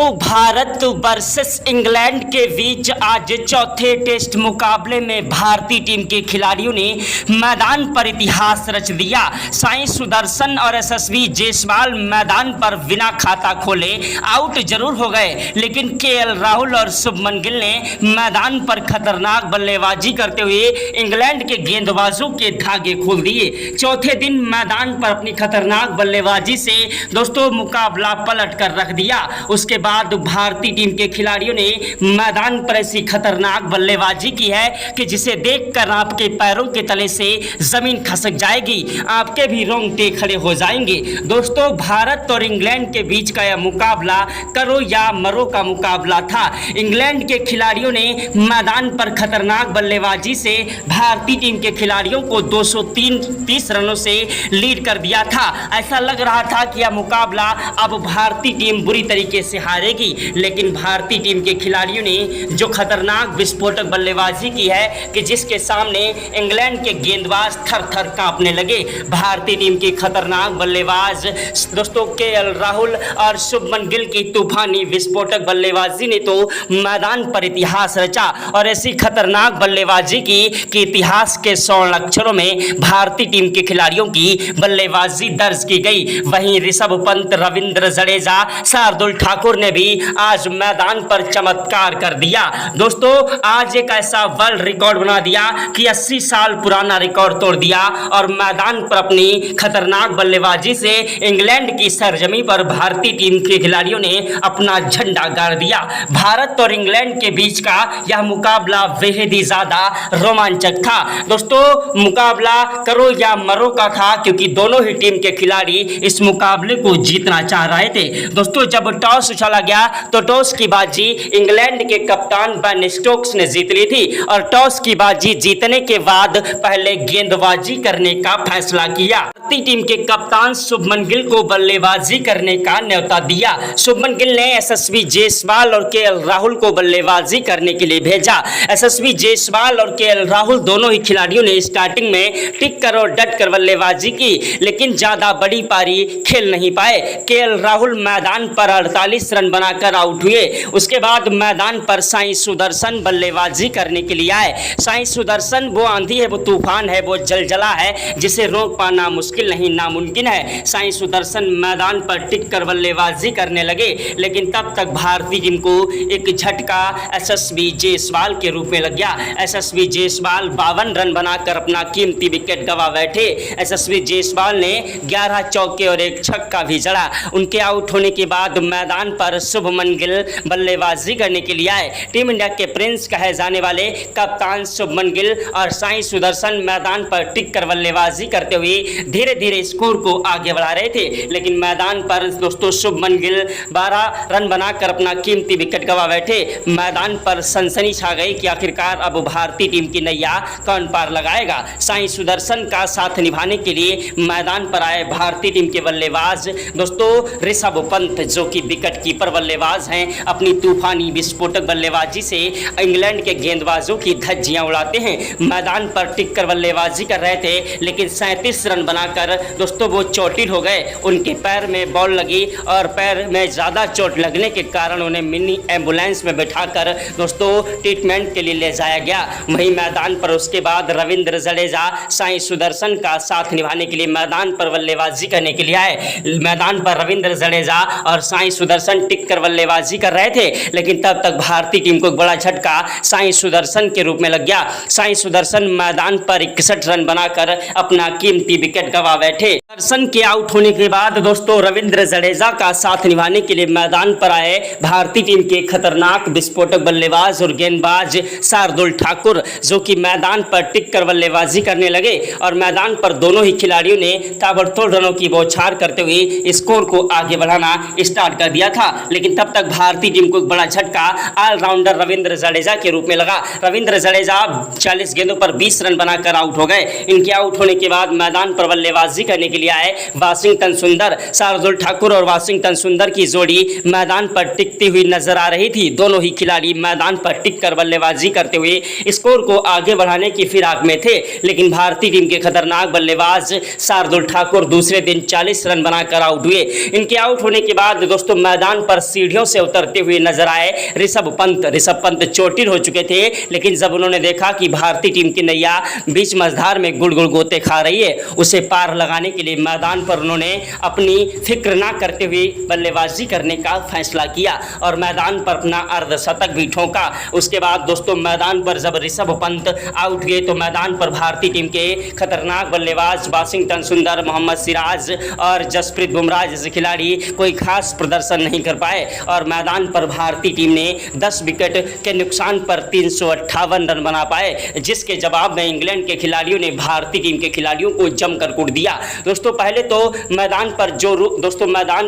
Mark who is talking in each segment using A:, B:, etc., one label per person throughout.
A: दोस्तों Bharat versus England के बीच आज चौथे टेस्ट मुकाबले में भारतीय टीम के खिलाड़ियों ने मैदान पर इतिहास रच दिया। साई सुदर्शन और यशस्वी जायसवाल मैदान पर बिना खाता खोले आउट जरूर हो गए, लेकिन केएल राहुल और शुभमन गिल ने मैदान पर खतरनाक बल्लेबाजी करते हुए इंग्लैंड के गेंदबाजों के धागे खोल दिए। चौथे दिन मैदान पर अपनी खतरनाक बल्लेबाजी से दोस्तों मुकाबला पलट कर रख दिया। उसके बाद भारतीय टीम के खिलाड़ियों ने मैदान पर ऐसी खतरनाक बल्लेबाजी की है कि जिसे देखकर आपके पैरों के तले से जमीन खसक जाएगी, आपके भी रोंगटे खड़े हो जाएंगे। दोस्तों भारत और इंग्लैंड के बीच का यह मुकाबला करो या मरो का मुकाबला था। इंग्लैंड के खिलाड़ियों ने मैदान पर खतरनाक बल्लेबाजी से भारतीय टीम के खिलाड़ियों को 230 रनों से लीड कर दिया था। ऐसा लग रहा था कि यह मुकाबला अब भारतीय टीम बुरी तरीके से हारेगी, लेकिन भारतीय टीम के खिलाड़ियों ने जो खतरनाक विस्फोटक बल्लेबाजी की है कि जिसके सामने इंग्लैंड के गेंदबाज थर थर कांपने लगे। भारतीय टीम की खतरनाक बल्लेबाज दोस्तों केएल राहुल और शुभमन गिल की तूफानी विस्फोटक बल्लेबाजी ने तो मैदान पर इतिहास रचा और ऐसी खतरनाक बल्लेबाजी की कि इतिहास के स्वर्ण अक्षरों में भारतीय टीम के खिलाड़ियों की बल्लेबाजी दर्ज की गई। वहीं ऋषभ पंत, रविंद्र जडेजा, शार्दुल ठाकुर ने भी आज मैदान पर चमत्कार कर दिया। दोस्तों आज एक ऐसा वर्ल्ड रिकॉर्ड बना दिया कि 80 साल पुराना रिकॉर्ड तोड़ दिया और मैदान पर अपनी खतरनाक बल्लेबाजी से इंग्लैंड की सरजमी पर भारतीय टीम के खिलाड़ियों ने अपना झंडा गाड़ दिया। भारत और इंग्लैंड के बीच का यह मुकाबला बेहद ही ज्यादा रोमांचक था। दोस्तों मुकाबला करो या मरो का था, क्योंकि दोनों ही टीम के खिलाड़ी इस मुकाबले को जीतना चाह रहे थे। दोस्तों जब टॉस उछाला गया तो टॉस की बाजी इंग्लैंड के कप्तान बेन स्टोक्स ने जीत ली थी और टॉस की बाजी जीतने के बाद पहले गेंदबाजी करने का फैसला किया। भारतीय टीम के कप्तान शुभमन गिल को बल्लेबाजी करने का न्योता दिया। शुभमन गिल ने यशस्वी जायसवाल और केएल राहुल को बल्लेबाजी करने के लिए भेजा। यशस्वी जायसवाल और केएल राहुल दोनों ही खिलाड़ियों ने स्टार्टिंग में टिक कर और डट कर बल्लेबाजी की, लेकिन ज्यादा बड़ी पारी खेल नहीं पाए। केएल राहुल मैदान पर 48 रन बनाकर आउट हुए। उसके बाद मैदान पर साई सुदर्शन बल्लेबाजी करने के लिए आए। साई सुदर्शन वो आंधी है, वो तूफान है, वो जलजला है जिसे रोक पाना मुश्किल नहीं नामुमकिन है। साई सुदर्शन मैदान पर टिक कर बल्लेबाजी करने लगे, लेकिन तब तक भारतीय टीम को एक झटका यशस्वी जायसवाल के रूप में लग गया। यशस्वी जायसवाल 52 रन बनाकर अपना कीमती विकेट गंवा बैठे। यशस्वी जायसवाल ने 11 चौके और एक छक्का भी जड़ा। उनके आउट होने के बाद मैदान पर शुभमन गिल बल्लेबाजी करने के लिए आए। टीम इंडिया के प्रिंस कहे जाने वाले कप्तान शुभमन गिल और साई सुदर्शन मैदान पर टिक कर बल्लेबाजी करते हुए धीरे धीरे स्कोर को आगे बढ़ा रहे थे, लेकिन मैदान पर दोस्तों शुभमन गिल 12 रन बनाकर अपना कीमती विकेट गंवा बैठे। मैदान पर सनसनी छा गई कि आखिरकार अब भारतीय टीम की नैया कौन पार लगाएगा। साई सुदर्शन का साथ निभाने के लिए मैदान पर आए भारतीय टीम के बल्लेबाज दोस्तों ऋषभ पंत, जो कि विकेट कीपर बल्लेबाज हैं, अपनी तूफानी विस्फोटक बल्लेबाजी से इंग्लैंड के गेंदबाजों की धज्जियां उड़ाते हैं। मैदान पर टिक कर बल्लेबाजी कर रहे थे, लेकिन 37 रन बनाकर दोस्तों वो चोटिल हो गए। उनके पैर में बॉल लगी और पैर में ज़्यादा चोट लगने के कारण उन्हें मिनी एम्बुलेंस में बैठाकर दोस्तों ट्रीटमेंट के लिए ले जाया गया। वहीं मैदान पर उसके बाद रविंद्र जडेजा साई सुदर्शन का साथ निभाने के लिए मैदान पर बल्लेबाजी करने के लिए आए। मैदान पर रविंद्र जडेजा और साई सुदर्शन टिक कर बल्लेबाजी कर रहे थे, लेकिन तब तक भारतीय टीम को एक बड़ा झटका साई सुदर्शन के रूप में लग गया। साई सुदर्शन मैदान पर 61 रन बनाकर अपना कीमती विकेट गंवा बैठे। सुदर्शन के आउट होने के बाद दोस्तों रविंद्र जडेजा का साथ निभाने के लिए मैदान पर आए भारतीय टीम के खतरनाक विस्फोटक बल्लेबाज और गेंदबाज शार्दुल ठाकुर, जो कि मैदान पर टिक कर बल्लेबाजी करने लगे और मैदान पर दोनों ही खिलाड़ियों ने ताबड़तोड़ रनों की बौछार करते हुए स्कोर को आगे बढ़ाना स्टार्ट कर दिया था। लेकिन तब तक भारतीय टीम को एक बड़ा झटका ऑलराउंडर रविंद्र जडेजा के रूप में लगा। रविंद्र जडेजा 40 गेंदों पर 20 रन बनाकर आउट हो गए। इनके आउट होने के बाद मैदान पर बल्लेबाजी करने के लिए आए वाशिंगटन सुंदर। शार्दुल ठाकुर और वाशिंगटन सुंदर की जोड़ी मैदान पर टिकती हुई नजर आ रही थी। दोनों ही खिलाड़ी मैदान पर टिककर बल्लेबाजी करते हुए स्कोर को आगे बढ़ाने की फिराक में थे, लेकिन भारतीय टीम के खतरनाक बल्लेबाज शार्दुल ठाकुर दूसरे दिन 40 रन बनाकर आउट हुए। इनके आउट होने के बाद दोस्तों मैदान पर सीढ़ियों से उतरते हुए नजर आए ऋषभ पंत चोटिल हो चुके थे, लेकिन जब उन्होंने देखा कि भारतीय टीम की नैया बीच मझधार में गुड़ गुड़ गोते खा रही है, उसे पार लगाने के लिए मैदान पर उन्होंने अपनी फिक्र ना करते हुए बल्लेबाजी करने का फैसला किया और मैदान पर अपना अर्धशतक भी ठोका। उसके बाद दोस्तों मैदान पर जब ऋषभ पंत आउट हुए तो मैदान पर भारतीय टीम के खतरनाक बल्लेबाज वाशिंगटन सुंदर, मोहम्मद सिराज और जसप्रीत बुमराह जैसे खिलाड़ी कोई खास प्रदर्शन नहीं कर पाए और मैदान पर भारतीय टीम ने 10 विकेट के नुकसान पर 358 रन बना पाए, जिसके जवाब में इंग्लैंड के खिलाड़ियों ने भारतीय टीम के खिलाड़ियों को जमकर कूट दिया। दोस्तों पहले तो मैदान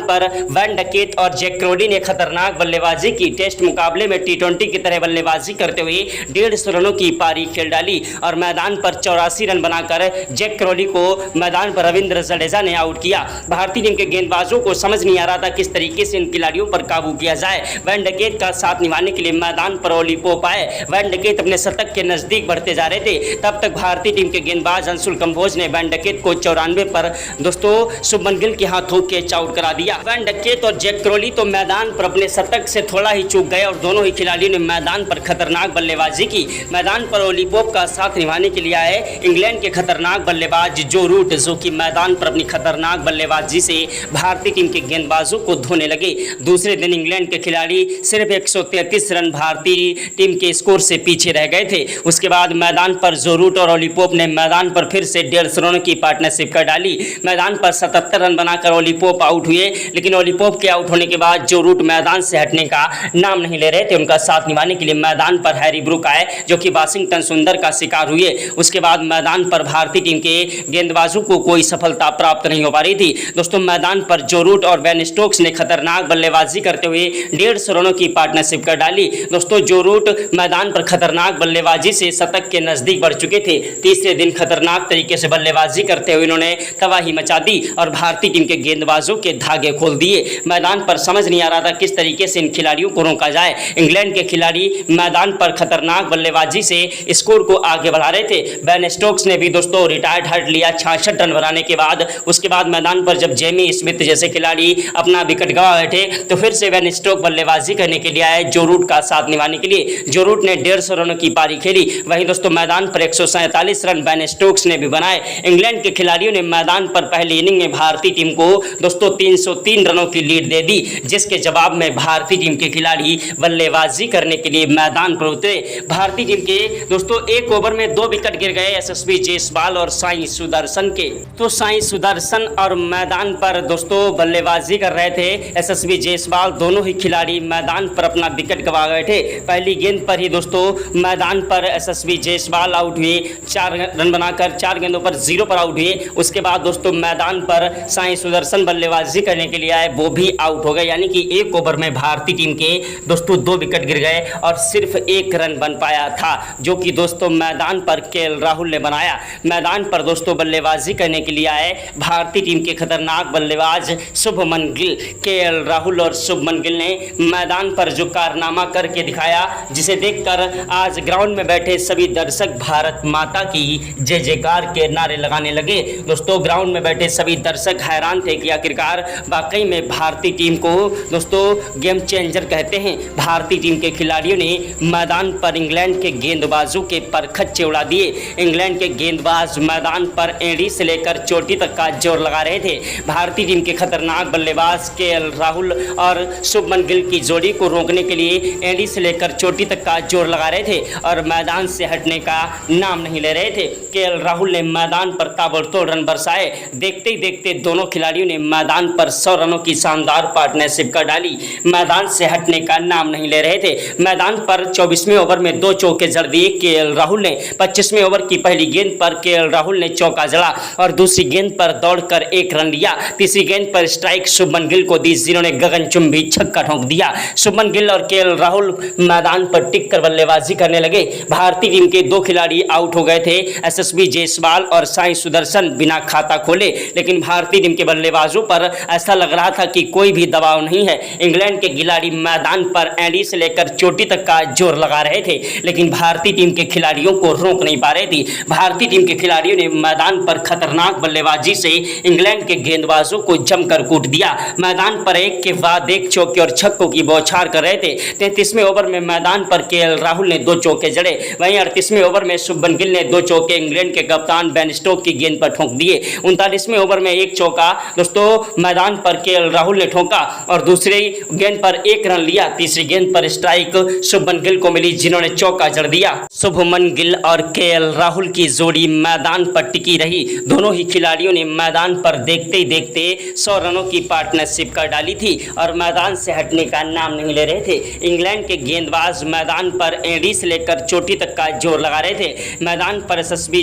A: पर वैन डकेट और जैक क्रोली ने खतरनाक बल्लेबाजी की। टेस्ट मुकाबले में टी20 की तरह बल्लेबाजी करते हुए 150 रनों की पारी खेल डाली और मैदान पर 84 रन बनाकर जैक क्रोली को मैदान पर रविंद्र जडेजा ने आउट किया। भारतीय टीम के गेंदबाजों को समझ नहीं आ रहा था किस तरीके से इन खिलाड़ियों पर काबू किया जाए। वैन डकेट का साथ निभाने के लिए मैदान पर ओली पोप आए। वैन डकेट अपने शतक के नजदीक बढ़ते जा रहे थे, तब तक भारतीय टीम के गेंदबाज अंशुल कंबोज ने वैन डकेट को 94 पर दोस्तों शुभमन गिल के हाथों कैच आउट करा दिया। वैन डकेट और जैक क्रोली तो मैदान पर अपने शतक से थोड़ा ही चूक गए और दोनों ही खिलाड़ियों ने मैदान पर खतरनाक बल्लेबाजी की। मैदान पर ओली पोप का साथ निभाने के लिए आए इंग्लैंड के खतरनाक बल्लेबाज जो रूट, जो कि मैदान पर अपनी खतरनाक बल्लेबाजी से भारतीय टीम के गेंदबाजों को धोने लगे। दूसरे दिन इंग्लैंड के खिलाड़ी सिर्फ 133 रन भारतीय टीम के स्कोर से पीछे रह गए थे। उसके बाद मैदान पर जो रूट और ओली पोप ने मैदान पर फिर से 150 रनों की पार्टनरशिप कर डाली। मैदान पर 77 रन बनाकर ओली पोप आउट हुए, लेकिन ओली पोप के आउट होने के बाद जो रूट मैदान से हटने का नाम नहीं ले रहे थे। उनका साथ निभाने के लिए मैदान पर हैरी ब्रूक आए, जो कि वाशिंगटन सुंदर का शिकार हुए। उसके बाद मैदान पर भारतीय टीम के गेंदबाजों को कोई सफलता प्राप्त नहीं हो पा रही थी। दोस्तों मैदान पर जो रूट और बेन स्टोक्स ने खतरनाक बल्लेबाजी करते हुए 150 रनों की पार्टनरशिप कर डाली। दोस्तों जो रूट मैदान पर खतरनाक बल्लेबाजी से शतक के नजदीक बढ़ चुके थे। तीसरे दिन खतरनाक तरीके से बल्लेबाजी करते हुए इन्होंने तबाही मचा दी और भारतीय टीम के गेंदबाजों के धागे खोल दिए। मैदान पर समझ नहीं आ रहा था किस तरीके से इन खिलाड़ियों को रोका जाए। इंग्लैंड के खिलाड़ी मैदान पर खतरनाक बल्लेबाजी से स्कोर को आगे बढ़ा रहे थे। बेन स्टोक्स ने भी दोस्तों रिटायर्ड हट लिया 66 रन बनाने के बाद। उसके बाद मैदान पर जब जेमी स्मिथ जैसे खिलाड़ी अपना विकेट गंवा बैठे तो फिर से बेन स्टोक बल्लेबाजी करने के लिए आए जो रूट का साथ निभाने के लिए। जो रूट ने 150 रनों की पारी खेली। वहीं दोस्तों मैदान पर 147 रन बेन स्टोक्स ने भी बनाए। इंग्लैंड के खिलाड़ियों ने मैदान पर पहली इनिंग में भारतीय टीम को दोस्तों 303 रनों की लीड दे दी, जिसके जवाब में भारतीय टीम के खिलाड़ी बल्लेबाजी करने के लिए मैदान पर उतरे। भारतीय टीम के दोस्तों एक ओवर में 2 विकेट गिर गए यशस्वी जायसवाल और साई सुदर्शन के। तो साई सुदर्शन और मैदान पर दोस्तों बल्लेबाजी कर रहे थे। यशस्वी जायसवाल दोनों ही खिलाड़ी मैदान पर अपना विकेट गंवा गए थे। पहली गेंद पर ही दोस्तों मैदान पर यशस्वी जायसवाल आउट हुए, 4 रन बनाकर 4 गेंदों पर 0 पर आउट हुए। उसके बाद दोस्तों मैदान पर साई सुदर्शन बल्लेबाजी करने के लिए आए, वो भी आउट हो गए। यानी कि एक ओवर में भारतीय टीम के दोस्तों 2 विकेट गिर गए और सिर्फ 1 रन बन पाया था, जो कि दोस्तों मैदान पर केएल राहुल ने बनाया। मैदान पर दोस्तों बल्लेबाजी करने के लिए आए भारतीय टीम के खतरनाक बल्लेबाज शुभमन गिल। केएल राहुल और शुभमन गिल ने मैदान पर जो कारनामा करके दिखाया, जिसे देखकर आज ग्राउंड में बैठे सभी दर्शक भारत माता की जय जयकार के नारे लगाने लगे। दोस्तों ग्राउंड में बैठे सभी दर्शक हैरान थे कि आखिरकार वाकई में भारतीय टीम को दोस्तों गेम चेंजर कहते हैं। भारतीय टीम के खिलाड़ियों ने मैदान पर इंग्लैंड के गेंदबाजों के परखच्चे उड़ा दिए। इंग्लैंड के गेंदबाज मैदान पर एड़ी से लेकर चोटी तक का जोर लगा रहे थे। भारतीय टीम के खतरनाक बल्लेबाज केएल राहुल और शुभमन गिल की जोड़ी को रोकने के लिए एड़ी से लेकर चोटी तक का जोर लगा रहे थे और मैदान से हटने का नाम नहीं ले रहे थे। केएल राहुल ने मैदान पर ताबड़तोड़ रन बरसाए। देखते ही देखते दोनों खिलाड़ियों ने मैदान पर 100 रनों की शानदार पार्टनरशिप कर डाली। मैदान से हटने का नाम नहीं ले रहे थे। मैदान पर 24वें ओवर में 2 चौके जड़ दिए केएल राहुल ने। 25वें ओवर की पहली गेंद पर केएल राहुल ने चौका जड़ा और दूसरी गेंद पर दौड़कर 1 रन लिया। तीसरी गेंद पर स्ट्राइक शुभमन गिल को दी, जिन्होंने गगनचुंबी छक्का ठोक दिया। शुभमन गिल और केएल राहुल मैदान पर टिककर बल्लेबाजी करने लगे। भारतीय टीम के 2 खिलाड़ी आउट हो गए थे। यशस्वी जायसवाल और साई सुदर्शन बिना खाता खोले, लेकिन भारतीय टीम के बल्लेबाजों पर ऐसा लग रहा था कि कोई भी दबाव नहीं है। इंग्लैंड के खिलाड़ी मैदान पर एड़ी से लेकर चोटी तक का जोर लगा रहे थे, लेकिन भारतीय टीम के खिलाड़ियों को रोक नहीं पा रही थी। भारतीय टीम के खिलाड़ियों ने मैदान पर खतरनाक बल्लेबाजी से इंग्लैंड के गेंदबाजों को जमकर कूट दिया। मैदान पर एक के बाद एक चौके और छक्कों की बौछार कर रहे थे। 33वें ओवर में मैदान पर केएल राहुल ने 2 चौके जड़े, वहीं 38वें ओवर में शुभमन गिल ने 2 चौके इंग्लैंड के कप्तान बेन स्टोक्स की गेंद पर ठोक दिए। 39वें ओवर में 1 चौका दोस्तों मैदान पर केएल राहुल ने ठोका और दूसरी गेंद पर 1 रन लिया। तीसरी गेंद पर स्ट्राइक शुभमन गिल को मिली, जिन्होंने चौका जड़ दिया। शुभमन गिल और केएल राहुल की जोड़ी मैदान पर टिकी रही। दोनों ही खिलाड़ियों ने मैदान पर देखते ही देखते 100 रनों की पार्टनरशिप कर डाली थी और मैदान से हटने का नाम नहीं ले रहे थे। इंग्लैंड के गेंदबाज मैदान पर एड़ी से लेकर चोटी तक का जोर लगा रहे थे। मैदान पर यशस्वी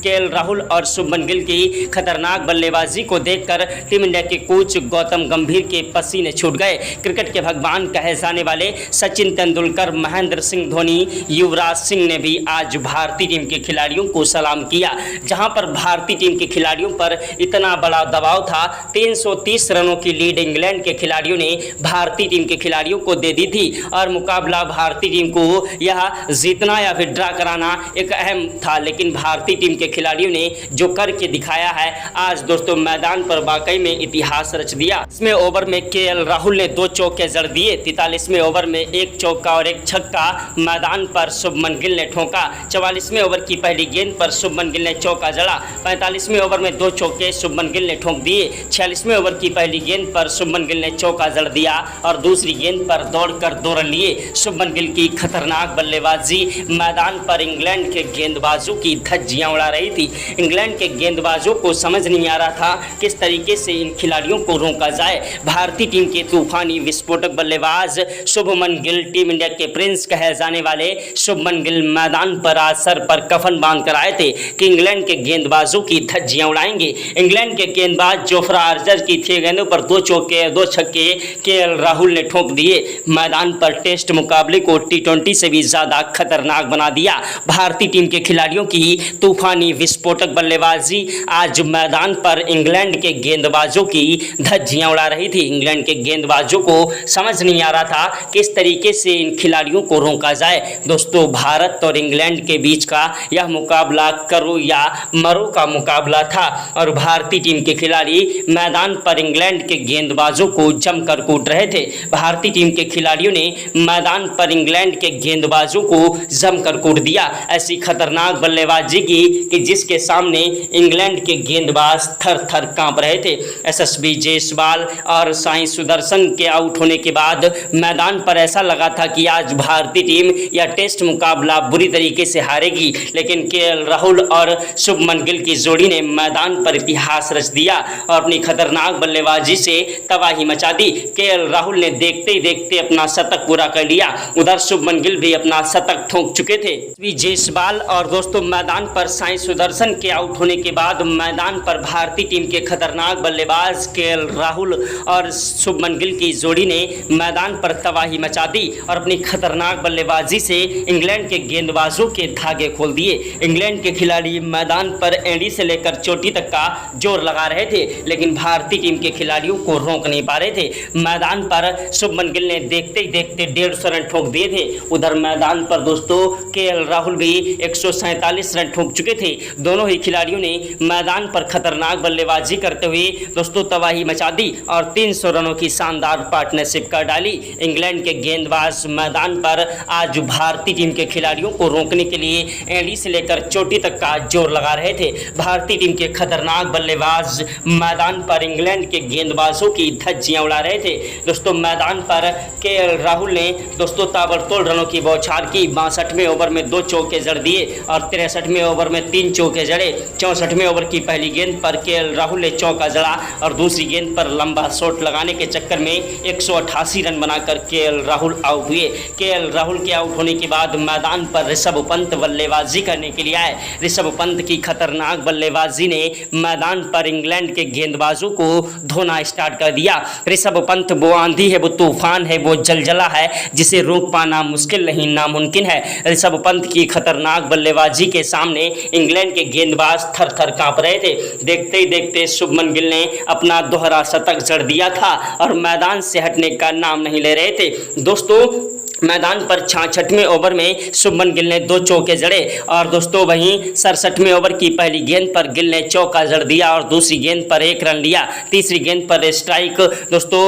A: केएल राहुल और शुभमन गिल की खतरनाक बल्लेबाजी को देखकर टीम इंडिया के कोच गौतम गंभीर के पसीने छूट गए। क्रिकेट के भगवान कहे जाने वाले सचिन तेंदुलकर, महेंद्र सिंह धोनी, युवराज सिंह ने भी आज भारतीय टीम के खिलाड़ियों को सलाम किया। जहां पर भारतीय टीम के खिलाड़ियों पर इतना बड़ा दबाव था, 330 रनों की लीड इंग्लैंड के खिलाड़ियों ने भारतीय टीम के खिलाड़ियों को दे दी थी और मुकाबला भारतीय टीम को यह जीतना या फिर ड्रा कराना एक अहम था। लेकिन भारतीय टीम के खिलाड़ियों ने जो करके दिखाया है आज दोस्तों मैदान पर वाकई में इतिहास रच दिया। इसमें ओवर में केएल राहुल ने 2 चौके जड़ दिए। 43वें ओवर में 1 चौका और 1 छक्का मैदान पर शुभमन गिल ने ठोका। 44वें ओवर की पहली गेंद पर शुभमन गिल ने चौका जड़ा। 45वें ओवर में 2 चौके शुभमन गिल ने ठोक दिए। 46वें ओवर की पहली गेंद पर शुभमन गिल ने चौका जड़ दिया और दूसरी गेंद पर दौड़कर 2 रन लिए। शुभमन गिल की खतरनाक बल्लेबाजी मैदान पर इंग्लैंड के गेंदबाजों की धज्जियां उड़ा रही थी। इंग्लैंड के गेंदबाजों को समझ नहीं आ रहा था किस तरीके से इन खिलाड़ियों को रोका जाए। भारतीय टीम के तूफानी विस्फोटक बल्लेबाज शुभमन गिल, टीम इंडिया के प्रिंस कहे जाने वाले शुभमन गिल मैदान पर आज सर पर कफन बांध कर आए थे कि इंग्लैंड के गेंदबाजों की धज्जियां उड़ाएंगे। इंग्लैंड के गेंदबाज जोफ्रा आर्चर की 6 गेंदों पर 2 चौके 2 छक्के केएल राहुल ने ठोक दिए। मैदान पर टेस्ट मुकाबले को T20 से भी ज्यादा खतरनाक बना दिया। भारतीय टीम के खिलाड़ियों की तूफानी विस्फोटक बल्लेबाजी आज मैदान पर इंग्लैंड के गेंदबाजों की धज्जियां उड़ा रही थी। इंग्लैंड के गेंदबाजों को समझ नहीं आ रहा था किस तरीके से इन खिलाड़ियों को रोका जाए। दोस्तों भारत और इंग्लैंड के बीच का यह मुकाबला करो या मरो का मुकाबला था और भारतीय टीम के खिलाड़ी मैदान पर इंग्लैंड के गेंदबाजों को जमकर कूट रहे थे। भारतीय टीम के खिलाड़ियों ने मैदान पर इंग्लैंड के गेंदबाजों को जमकर कूट दिया। ऐसी खतरनाक बल्लेबाजी की कि जिसके सामने इंग्लैंड के गेंदबाज थर थर कांप रहे थे। यशस्वी जायसवाल और साई सुदर्शन के आउट होने के बाद मैदान पर ऐसा लगा था कि आज भारतीय टीम यह टेस्ट मुकाबला बुरी तरीके से हारेगी, लेकिन केएल राहुल और शुभमन गिल की जोड़ी ने मैदान पर इतिहास रच दिया और अपनी खतरनाक बल्लेबाजी से तबाही मचा दी। केएल राहुल ने देखते ही देखते अपना शतक पूरा कर लिया। उधर शुभमन गिल भी अपना शतक ठोक चुके थे। जायसवाल और दोस्तों मैदान पर साई सुदर्शन के आउट होने के बाद मैदान पर भारतीय टीम के खतरनाक बल्लेबाज केएल राहुल और शुभमन गिल की जोड़ी ने मैदान पर तबाही मचा दी और अपनी खतरनाक बल्लेबाजी से इंग्लैंड के गेंदबाजों के धागे खोल दिए। इंग्लैंड के खिलाड़ी मैदान पर एड़ी से लेकर चोटी तक का जोर लगा रहे थे, लेकिन भारतीय टीम के खिलाड़ियों को रोक नहीं पा रहे थे। मैदान पर शुभमन गिल ने देखते ही देखते 150 रन ठोक दिए थे। उधर मैदान पर दोस्तों केएल राहुल भी 147 रन ठोक चुके थे। दोनों ही खिलाड़ियों ने मैदान पर खतरनाक बल्लेबाजी करते हुए दोस्तों तबाही मचा दी और 300 रनों की शानदार पार्टनरशिप कर डाली। इंग्लैंड के गेंदबाज मैदान पर आज भारतीय टीम के खिलाड़ियों को रोकने के लिए एड़ी से लेकर चोटी तक का जोर लगा रहे थे। भारतीय टीम के खतरनाक बल्लेबाज मैदान पर इंग्लैंड के गेंदबाजों की धज्जियां उड़ा रहे थे। दोस्तों मैदान पर केएल राहुल ने दोस्तों ताबड़तोड़ रनों की बौछार की। 62वें ओवर में 2 चौके जड़ दिए और 63वें ओवर में 3 चौके जड़े। 64वें ओवर की पहली गेंद पर केएल राहुल ने चौका जड़ा और दूसरी गेंद पर लंबा शॉट लगाने के चक्कर में 188 रन बनाकर केएल राहुल आउट हुए। केएल राहुल के आउट होने के बाद मैदान पर ऋषभ पंत बल्लेबाजी करने के लिए आए। ऋषभ पंत की खतरनाक बल्लेबाजी ने मैदान पर इंग्लैंड के गेंदबाजों को धोना स्टार्ट कर दिया। ऋषभ पंत वो आंधी है, वो तूफान है, वो जलजला है जिसे रोक पाना मुश्किल नहीं नामुमकिन है। ऋषभ पंत की खतरनाक बल्लेबाजी के सामने इंग्लैंड के गेंदबाज थर थर कांप रहे थे। थे। देखते ही देखते शुभमन गिल ने अपना दोहरा शतक जड़ दिया था और मैदान से हटने का नाम नहीं ले रहे थे। दोस्तों मैदान पर 66वें ओवर में शुभमन गिल ने 2 चौके जड़े और दोस्तों वहीं 67वें ओवर की पहली गेंद पर गिल ने चौका जड़ दिया और दूसरी गेंद पर 1 रन लिया। तीसरी गेंद पर स्ट्राइक दोस्तों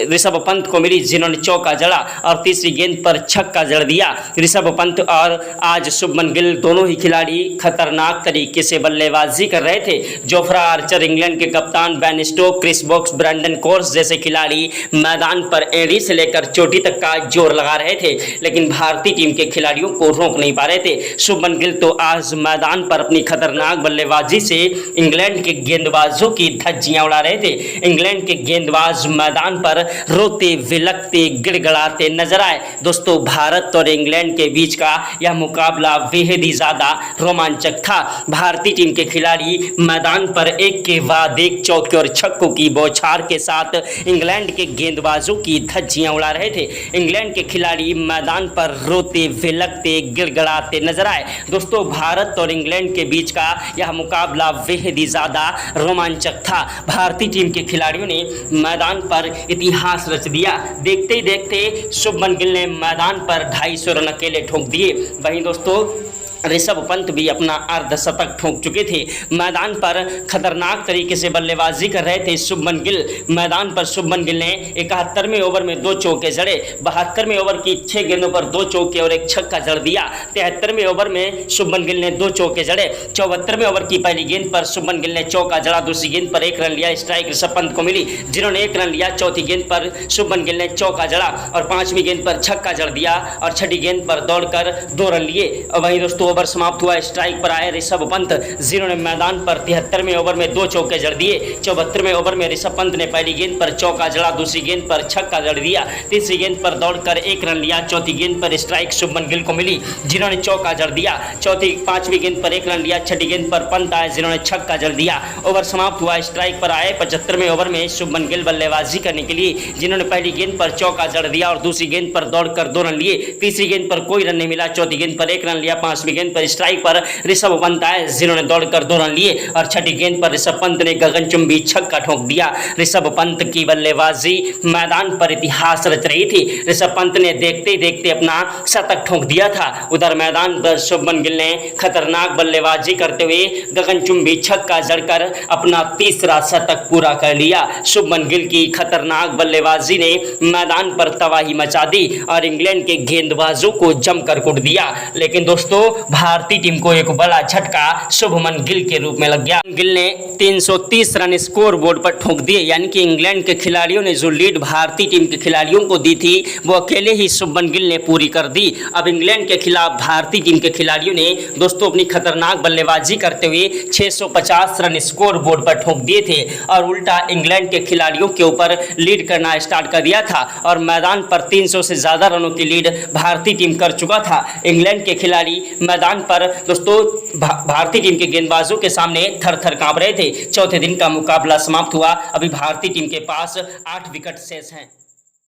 A: ऋषभ पंत को मिली, जिन्होंने चौका जड़ा और तीसरी गेंद पर छक्का जड़ दिया। ऋषभ पंत और आज शुभमन गिल दोनों ही खिलाड़ी खतरनाक तरीके से बल्लेबाजी कर रहे थे। जोफ्रा आर्चर, इंग्लैंड के कप्तान, Ben Stokes, Chris Woakes, Brandon Carse जैसे खिलाड़ी मैदान पर एड़ी से लेकर चोटी तक का जोर लगा रहे थे, लेकिन भारतीय टीम के खिलाड़ियों को रोक नहीं पा रहे थे। शुभमन गिल तो आज मैदान पर अपनी खतरनाक बल्लेबाजी से इंग्लैंड के गेंदबाजों की धज्जियां उड़ा रहे थे। इंग्लैंड के गेंदबाज मैदान पर रोते विलकते गिड़गड़ाते नजर आए। दोस्तों भारत और इंग्लैंड के बीच का यह मुकाबला बेहद ही ज्यादा रोमांचक था। भारतीय टीम के खिलाड़ी मैदान पर एक के बाद एक चौके और छक्कों की बौछार के साथ इंग्लैंड के गेंदबाजों की धज्जियां उड़ा रहे थे। इंग्लैंड के खिलाड़ी मैदान पर रोते विलकते गिड़गड़ाते नजर आए। दोस्तों भारत और इंग्लैंड के बीच का यह मुकाबला बेहद ही ज्यादा रोमांचक था। भारतीय टीम के खिलाड़ियों ने मैदान पर इतिहास रच दिया। देखते ही देखते शुभमन गिल ने मैदान पर 250 रन अकेले ठोक दिए। वहीं दोस्तों ऋषभ पंत भी अपना अर्धशतक ठोक चुके थे। मैदान पर खतरनाक तरीके से बल्लेबाजी कर रहे थे शुभमन गिल। मैदान पर शुभमन गिल ने 71वें ओवर में 2 चौके जड़े। 72वें ओवर की 6 गेंदों पर 2 चौके और 1 छक्का जड़ दिया। 73वें ओवर में शुभमन गिल ने 2 चौके जड़े। 74वें ओवर की पहली गेंद पर शुभमन गिल ने चौका जड़ा, दूसरी गेंद पर 1 रन लिया। स्ट्राइक ऋषभ पंत को मिली, जिन्होंने 1 रन लिया। चौथी गेंद पर शुभमन गिल ने चौका जड़ा और 5वीं गेंद पर छक्का जड़ दिया और 6ठी गेंद पर दौड़कर 2 रन लिए। और वहीं दोस्तों ओवर समाप्त हुआ। स्ट्राइक पर आए ऋषभ पंत, जिन्होंने मैदान पर 73वें ओवर में 2 चौके जड़ दिए। 74वें ओवर में ऋषभ पंत ने पहली गेंद पर चौका जड़ा, दूसरी गेंद पर छक्का जड़ दिया। तीसरी गेंद पर दौड़कर 1 रन लिया। चौथी गेंद पर स्ट्राइक शुभमन गिल को मिली, जिन्होंने चौका जड़ दिया। 5वीं गेंद पर 1 रन लिया। 6ठी गेंद पर पंत आए, जिन्होंने छक्का जड़ दिया। ओवर समाप्त हुआ। स्ट्राइक पर आए 75वें ओवर में शुभमन गिल बल्लेबाजी करने के लिए, जिन्होंने पहली गेंद पर चौका जड़ दिया और दूसरी गेंद पर दौड़कर 2 रन लिए। तीसरी गेंद पर कोई रन नहीं मिला। चौथी गेंद पर 1 रन लिया। 5वीं गेंद पर स्ट्राइक पर ऋषभ पंत आए, जिन्होंने दौड़कर 2 रन लिए और 6ठी गेंद पर ऋषभ पंत ने गगनचुंबी छक्का ठोक दिया। ऋषभ पंत की बल्लेबाजी मैदान पर इतिहास रच रही थी। ऋषभ पंत ने देखते ही देखते अपना शतक ठोक दिया था। उधर मैदान पर शुभमन गिल ने खतरनाक बल्लेबाजी करते हुए गगनचुंबी छक्का जड़कर अपना तीसरा शतक पूरा कर लिया। शुभमन गिल की खतरनाक बल्लेबाजी ने मैदान पर तबाही मचा दी और इंग्लैंड के गेंदबाजों को जमकर कुट दिया। लेकिन दोस्तों भारतीय टीम को एक बड़ा झटका शुभमन गिल के रूप में लग गया। गिल ने 330 रन स्कोर बोर्ड पर ठोक दिए, यानी कि इंग्लैंड के खिलाड़ियों ने जो लीड भारतीय टीम के खिलाड़ियों को दी थी वो अकेले ही शुभमन गिल ने पूरी कर दी। अब इंग्लैंड के खिलाफ भारतीय टीम के खिलाड़ियों ने दोस्तों अपनी खतरनाक बल्लेबाजी करते हुए 650 रन स्कोर बोर्ड पर ठोक दिए थे और उल्टा इंग्लैंड के खिलाड़ियों के ऊपर लीड करना स्टार्ट कर दिया था और मैदान पर 300 से ज्यादा रनों की लीड भारतीय टीम कर चुका था। इंग्लैंड के खिलाड़ी मैदान पर दोस्तों भारतीय टीम के गेंदबाजों के सामने थर थर कांप रहे थे। चौथे दिन का मुकाबला समाप्त हुआ। अभी भारतीय टीम के पास 8 विकेट शेष हैं।